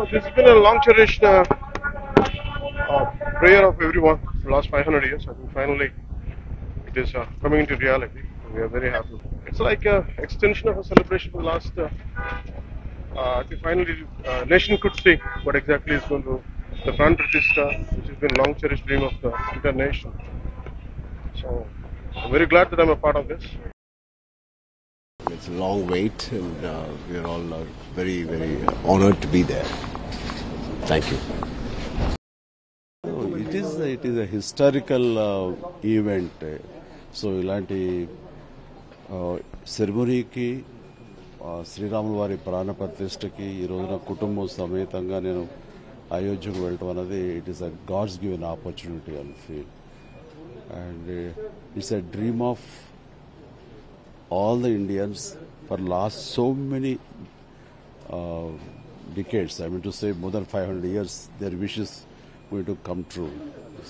This has been a long cherished prayer of everyone for the last 500 years. I think finally it is coming into reality. We are very happy. It's like an extension of a celebration for the last. I think finally nation could see what exactly is going to the Pran Pratishtha, which has been a long cherished dream of the entire nation. So I'm very glad that I'm a part of this. It's a long wait, and we are all very, very honored to be there. Thank you. It is a historical event. So, ఇలాంటి సెరమనీకి శ్రీరాముల వారి ప్రాణ ప్రతిష్టకి ఈ రోజున కుటుంబం సమేతంగా నేను అయోధ్యకు వెళ్ళటం అనేది it is a god's given opportunity I feel and it's a dream of all the Indians for last so many decades. I mean to say more than 500 years, their wishes going to come true.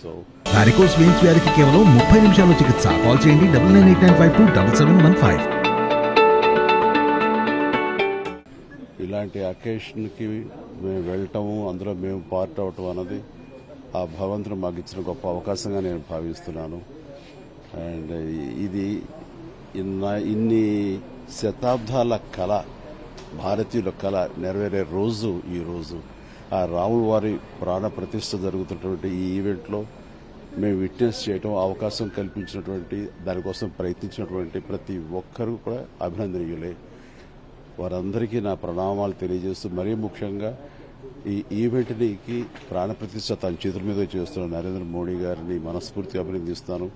So, varicose veins వ్యాధికి కేవలం 30 నిమిషాల్లో చికిత్స. Call చేయండి 9989527715. ఇలాంటి అకేషన్కి మేము వెళ్ళటము అందులో మేము part అవటం అన్నది ఆ భగవంతుడు మాకు ఇచ్చిన గొప్ప అవకాశంగా నేను భావిస్తున్నాను. అండ్ ఇది ఇన్ని శతాబ్దాల కళ భారతీయుల కళ నెరవేరే రోజు ఈ రోజు ఆ రాముల వారి ప్రాణ ప్రతిష్ఠ జరుగుతున్నటువంటి ఈ ఈవెంట్లో మేము విట్నెస్ చేయడం అవకాశం కల్పించినటువంటి దానికోసం ప్రయత్నించినటువంటి ప్రతి ఒక్కరూ కూడా అభినందనీయులే. వారందరికీ నా ప్రణామాలు తెలియజేస్తూ మరీ ముఖ్యంగా ఈ ఈవెంట్కి ప్రాణ ప్రతిష్ఠ తన చేతుల మీద చేస్తున్న నరేంద్ర మోడీ గారిని మనస్ఫూర్తిగా అభినందిస్తాను.